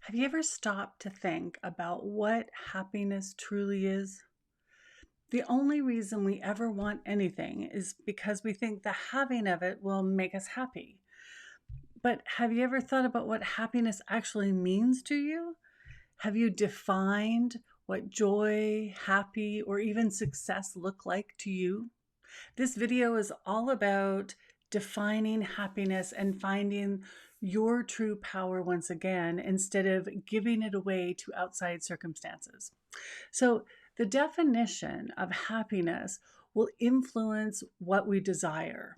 Have you ever stopped to think about what happiness truly is? The only reason we ever want anything is because we think the having of it will make us happy. But have you ever thought about what happiness actually means to you? Have you defined what joy, happy, or even success look like to you? This video is all about defining happiness and finding your true power once again instead of giving it away to outside circumstances. So, the definition of happiness will influence what we desire.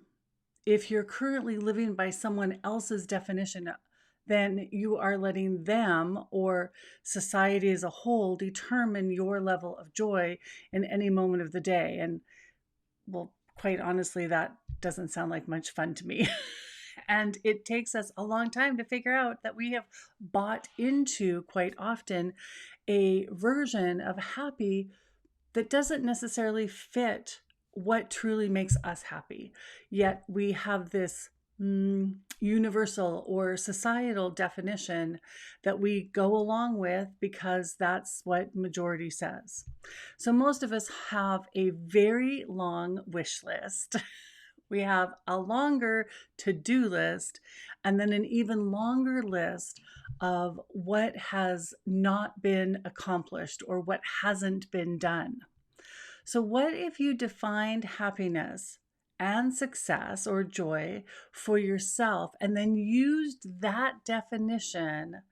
If you're currently living by someone else's definition, then you are letting them or society as a whole determine your level of joy in any moment of the day. And well, quite honestly, that doesn't sound like much fun to me. And it takes us a long time to figure out that we have bought into quite often a version of happy that doesn't necessarily fit what truly makes us happy. Yet we have this universal or societal definition that we go along with because that's what majority says. So most of us have a very long wish list. We have a longer to-do list and then an even longer list of what has not been accomplished or what hasn't been done. So, what if you defined happiness and success or joy for yourself and then used that definition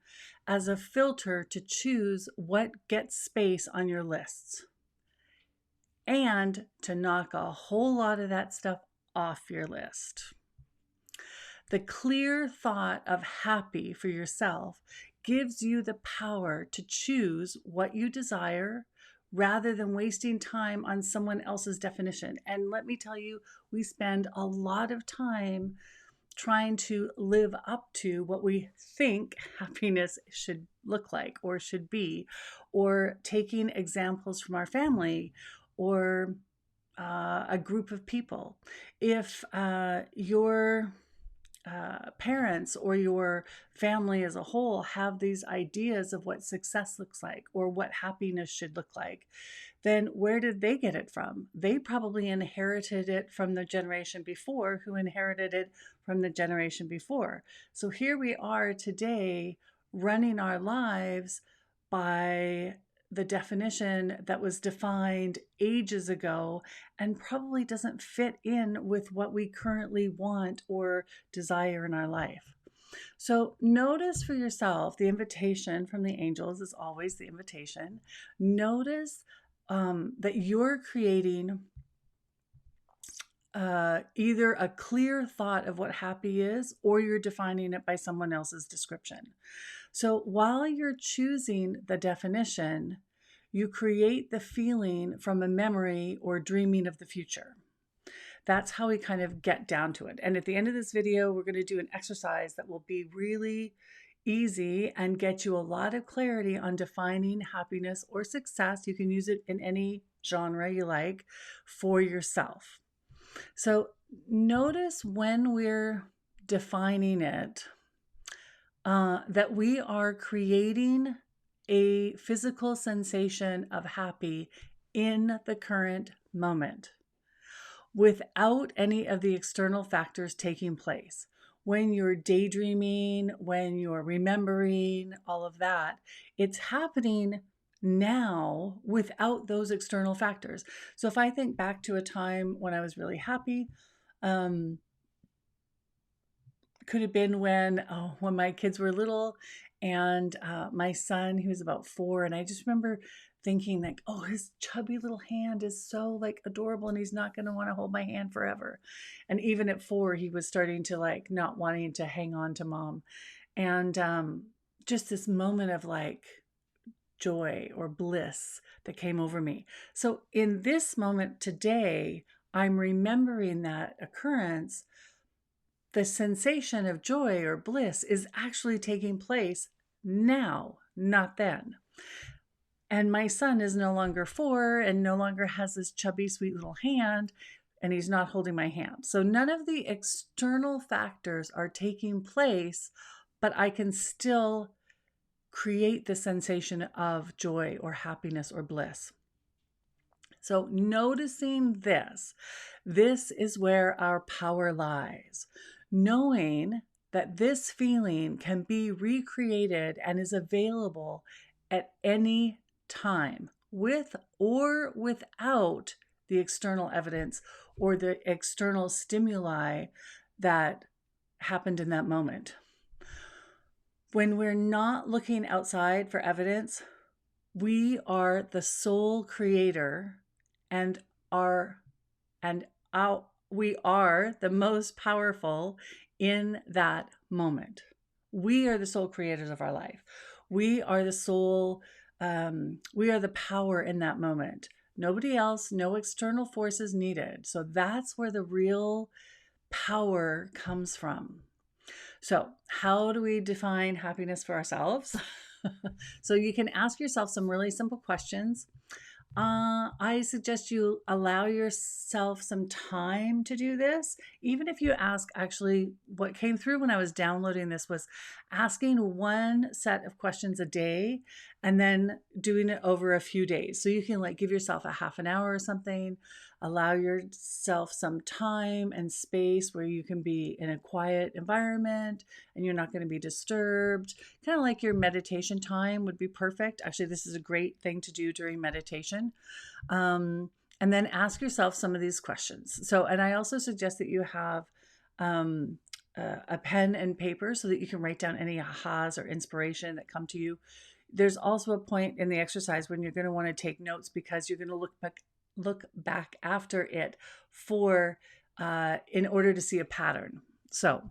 as a filter to choose what gets space on your lists and to knock a whole lot of that stuff off your list? The clear thought of happy for yourself gives you the power to choose what you desire rather than wasting time on someone else's definition. And let me tell you, we spend a lot of time trying to live up to what we think happiness should look like or should be, or taking examples from our family or a group of people. If your parents or your family as a whole have these ideas of what success looks like or what happiness should look like, then where did they get it from? They probably inherited it from the generation before, who inherited it from the generation before. So here we are today running our lives by the definition that was defined ages ago and probably doesn't fit in with what we currently want or desire in our life. So notice for yourself, the invitation from the angels is always the invitation. Notice that you're creating either a clear thought of what happy is or you're defining it by someone else's description. So while you're choosing the definition, you create the feeling from a memory or dreaming of the future. That's how we kind of get down to it. And at the end of this video, we're going to do an exercise that will be really easy and get you a lot of clarity on defining happiness or success. You can use it in any genre you like for yourself. So notice when we're defining it, that we are creating a physical sensation of happy in the current moment without any of the external factors taking place. When you're daydreaming, when you're remembering, all of that, it's happening now without those external factors. So if I think back to a time when I was really happy, could have been when my kids were little and my son, he was about 4, and I just remember thinking like, oh, his chubby little hand is so like adorable and he's not going to want to hold my hand forever. And even at 4, he was starting to like not wanting to hang on to mom. And just this moment of like joy or bliss that came over me. So in this moment today, I'm remembering that occurrence. The sensation of joy or bliss is actually taking place now, not then. And my son is no longer 4 and no longer has this chubby, sweet little hand, and he's not holding my hand. So none of the external factors are taking place, but I can still create the sensation of joy or happiness or bliss. So noticing this is where our power lies. Knowing that this feeling can be recreated and is available at any time, with or without the external evidence or the external stimuli that happened in that moment. When we're not looking outside for evidence, we are the sole creator and are and out we are the most powerful in that moment. We are the sole creators of our life. We are the sole we are the power in that moment. Nobody else, no external forces needed. So that's where the real power comes from. So, how do we define happiness for ourselves? So, you can ask yourself some really simple questions. I suggest you allow yourself some time to do this. Even if you ask, actually, what came through when I was downloading this was asking one set of questions a day and then doing it over a few days. So you can like give yourself a half an hour or something, allow yourself some time and space where you can be in a quiet environment and you're not going to be disturbed. Kind of like your meditation time would be perfect. Actually, this is a great thing to do during meditation. And then ask yourself some of these questions. So, and I also suggest that you have a pen and paper so that you can write down any ahas or inspiration that come to you. There's also a point in the exercise when you're going to want to take notes because you're going to look back after it for in order to see a pattern. So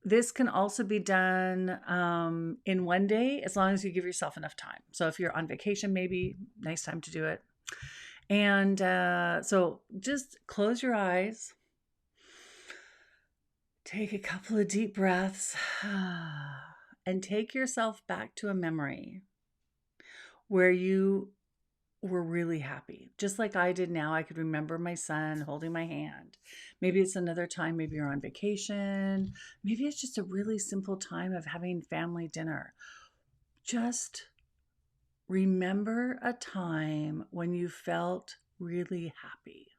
this can also be done in one day as long as you give yourself enough time. So if you're on vacation, maybe nice time to do it. And so just close your eyes, take a couple of deep breaths, and take yourself back to a memory where you were really happy. Just like I did now, I could remember my son holding my hand. Maybe it's another time, maybe you're on vacation. Maybe it's just a really simple time of having family dinner. Just remember a time when you felt really happy.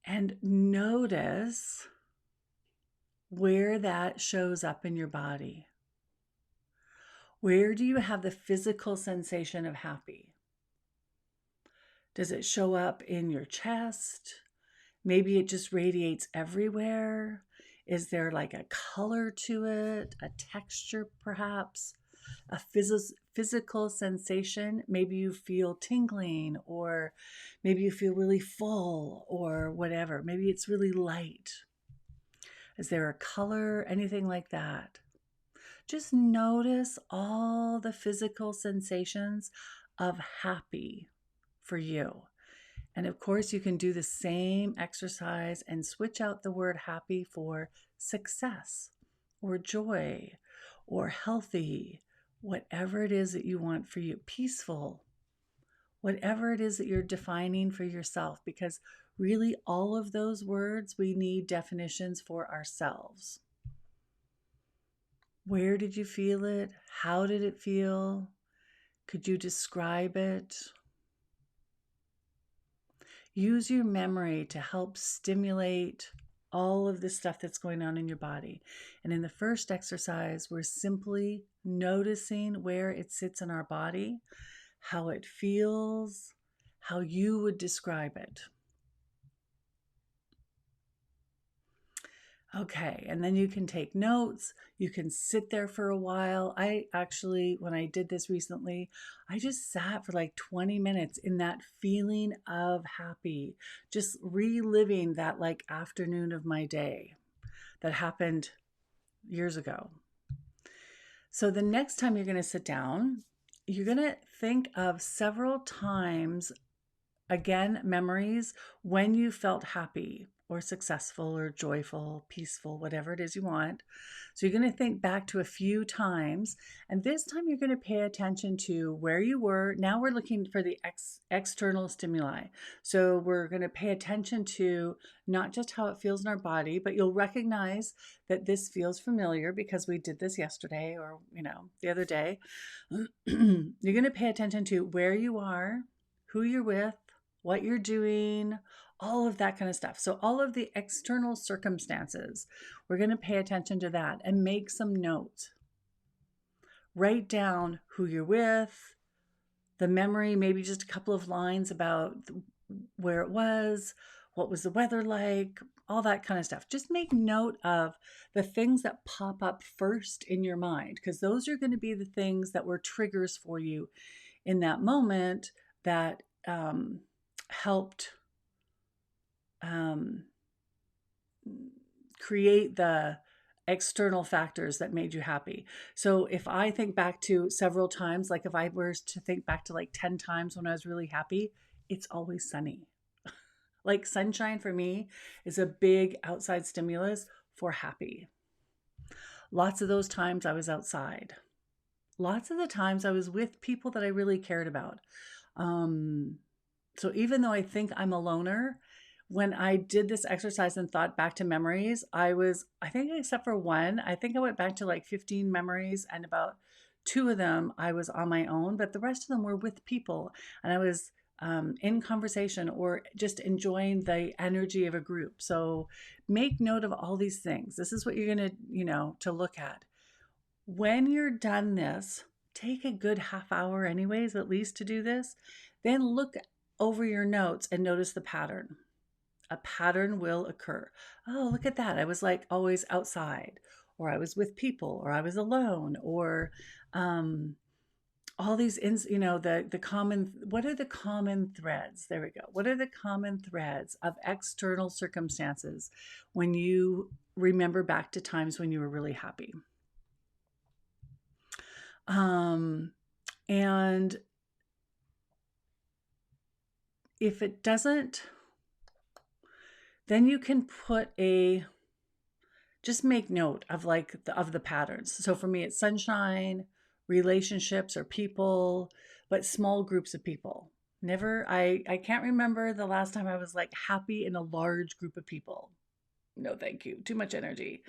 And notice where that shows up in your body. Where do you have the physical sensation of happy? Does it show up in your chest? Maybe it just radiates everywhere. Is there like a color to it, a texture perhaps, a physical sensation? Maybe you feel tingling, or maybe you feel really full, or whatever. Maybe it's really light. Is there a color, anything like that? Just notice all the physical sensations of happy for you. And of course, you can do the same exercise and switch out the word happy for success or joy or healthy, whatever it is that you want for you, peaceful, whatever it is that you're defining for yourself, because really all of those words, we need definitions for ourselves. Where did you feel it? How did it feel? Could you describe it? Use your memory to help stimulate all of the stuff that's going on in your body. And in the first exercise, we're simply noticing where it sits in our body, how it feels, how you would describe it. Okay, and then you can take notes. You can sit there for a while. I actually, when I did this recently, I just sat for like 20 minutes in that feeling of happy, just reliving that like afternoon of my day that happened years ago. So the next time you're going to sit down, you're going to think of several times, again, memories when you felt happy or successful or joyful, peaceful, whatever it is you want. So you're going to think back to a few times, and this time you're going to pay attention to where you were. Now we're looking for the external stimuli. So we're going to pay attention to not just how it feels in our body, but you'll recognize that this feels familiar because we did this yesterday or, the other day. You're going to pay attention to where you are, who you're with, what you're doing, all of that kind of stuff. So all of the external circumstances, we're going to pay attention to that and make some notes. Write down who you're with, the memory, maybe just a couple of lines about where it was, what was the weather like, all that kind of stuff. Just make note of the things that pop up first in your mind, because those are going to be the things that were triggers for you in that moment that helped create the external factors that made you happy. So if I think back to several times, like if I were to think back to like 10 times when I was really happy, it's always sunny. Like sunshine for me is a big outside stimulus for happy. Lots of those times I was outside. Lots of the times I was with people that I really cared about. So even though I think I'm a loner, when I did this exercise and thought back to memories, I think except for one, I think I went back to like 15 memories, and about 2 of them I was on my own, but the rest of them were with people, and I was in conversation or just enjoying the energy of a group. So make note of all these things. This is what you're going to look at. When you're done this, take a good half hour anyways, at least, to do this. Then look over your notes and notice the pattern. A pattern will occur. Oh, look at that. I was like always outside, or I was with people, or I was alone, or all these, the common, what are the common threads? There we go. What are the common threads of external circumstances when you remember back to times when you were really happy? And if it doesn't, then you can just make note of of the patterns. So for me, it's sunshine, relationships or people, but small groups of people. I can't remember the last time I was like happy in a large group of people. No, thank you. Too much energy.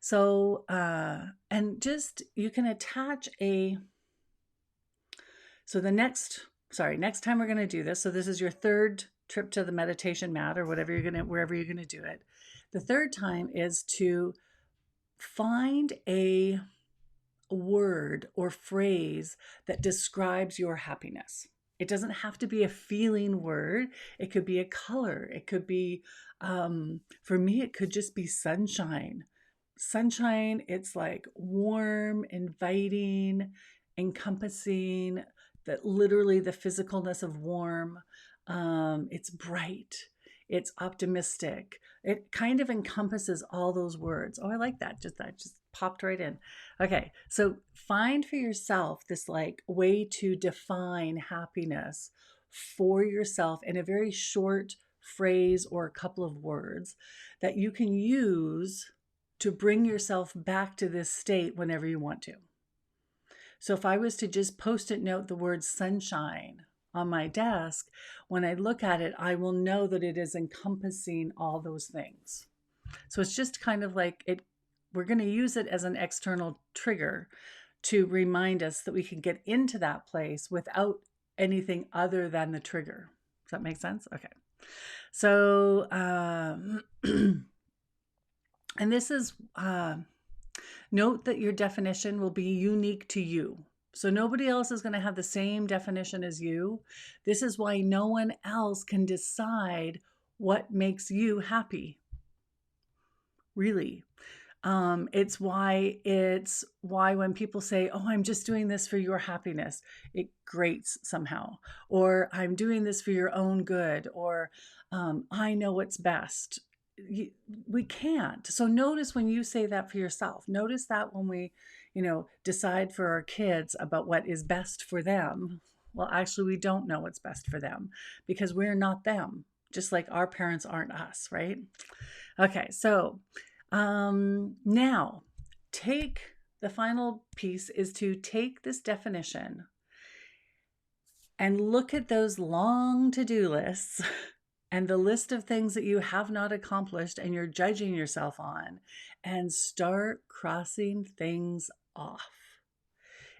So, and just, you can attach next time we're going to do this. So this is your third trip to the meditation mat or wherever you're going to do it. The third time is to find a word or phrase that describes your happiness. It doesn't have to be a feeling word. It could be a color. It could be, for me, it could just be sunshine. Sunshine, it's like warm, inviting, encompassing, that literally the physicalness of warm. It's bright. It's optimistic. It kind of encompasses all those words. Oh, I like that. That just popped right in. Okay, so find for yourself this like way to define happiness for yourself in a very short phrase or a couple of words that you can use to bring yourself back to this state whenever you want to. So if I was to just post-it note the word sunshine on my desk, when I look at it, I will know that it is encompassing all those things. So it's just kind of like we're going to use it as an external trigger to remind us that we can get into that place without anything other than the trigger. Does that make sense? Okay. So, and this is, note that your definition will be unique to you. So nobody else is going to have the same definition as you. This is why no one else can decide what makes you happy. Really. It's why when people say, oh, I'm just doing this for your happiness, it grates somehow. Or I'm doing this for your own good. Or I know what's best. We can't. So notice when you say that for yourself. Notice that when we, decide for our kids about what is best for them. Well, actually, we don't know what's best for them because we're not them. just like our parents aren't us, right? Okay, so now take the final piece is to take this definition and look at those long to-do lists and the list of things that you have not accomplished and you're judging yourself on, and start crossing things off.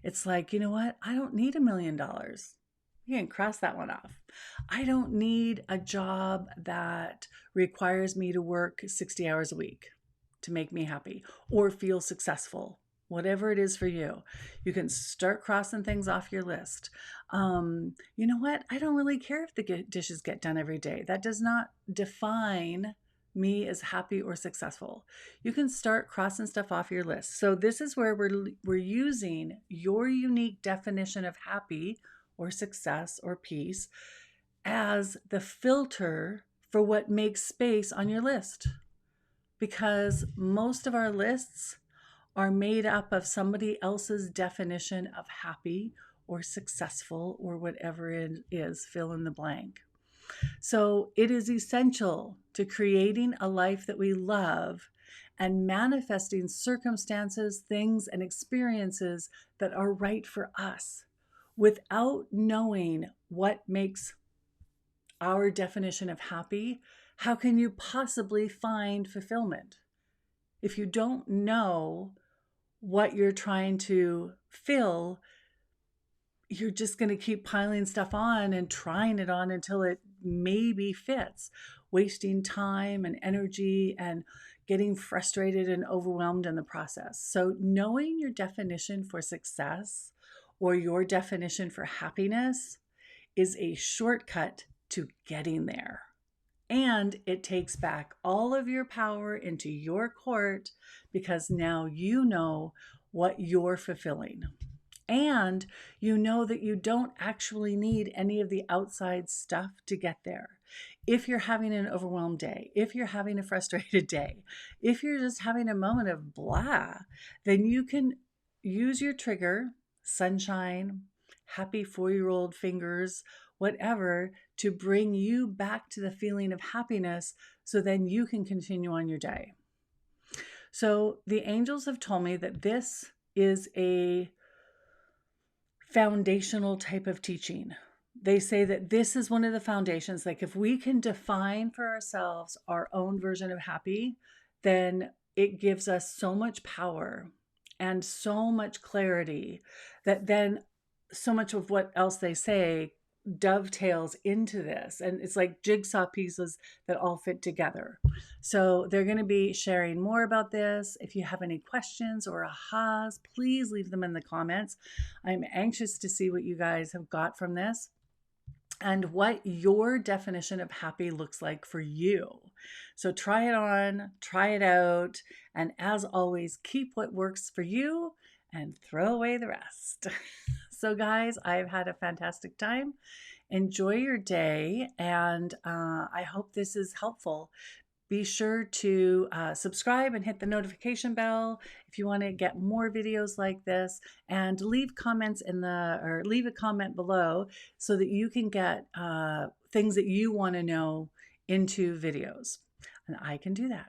It's like, you know what? I don't need $1 million. You can cross that one off. I don't need a job that requires me to work 60 hours a week to make me happy or feel successful. Whatever it is for you, you can start crossing things off your list. You know what? I don't really care if the dishes get done every day. That does not define me as happy or successful. You can start crossing stuff off your list. So this is where we're using your unique definition of happy or success or peace as the filter for what makes space on your list. Because most of our lists are made up of somebody else's definition of happy or successful or whatever it is, fill in the blank. So it is essential to creating a life that we love and manifesting circumstances, things, and experiences that are right for us without knowing what makes our definition of happy. How can you possibly find fulfillment? If you don't know what you're trying to fill, you're just going to keep piling stuff on and trying it on until it maybe fits, wasting time and energy and getting frustrated and overwhelmed in the process. So knowing your definition for success or your definition for happiness is a shortcut to getting there. And it takes back all of your power into your court because now you know what you're fulfilling. And you know that you don't actually need any of the outside stuff to get there. If you're having an overwhelmed day, if you're having a frustrated day, if you're just having a moment of blah, then you can use your trigger, sunshine, happy 4-year-old fingers, whatever, to bring you back to the feeling of happiness so then you can continue on your day. So the angels have told me that this is a foundational type of teaching. They say that this is one of the foundations. Like if we can define for ourselves our own version of happy, then it gives us so much power and so much clarity that then so much of what else they say dovetails into this. And it's like jigsaw pieces that all fit together. So they're going to be sharing more about this. If you have any questions or ahas, please leave them in the comments. I'm anxious to see what you guys have got from this and what your definition of happy looks like for you. So try it on, try it out, and as always, keep what works for you and throw away the rest. So guys, I've had a fantastic time. Enjoy your day, and I hope this is helpful. Be sure to subscribe and hit the notification bell if you want to get more videos like this, and leave comments leave a comment below so that you can get things that you want to know into videos, and I can do that.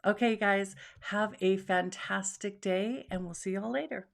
Okay, guys, have a fantastic day, and we'll see you all later.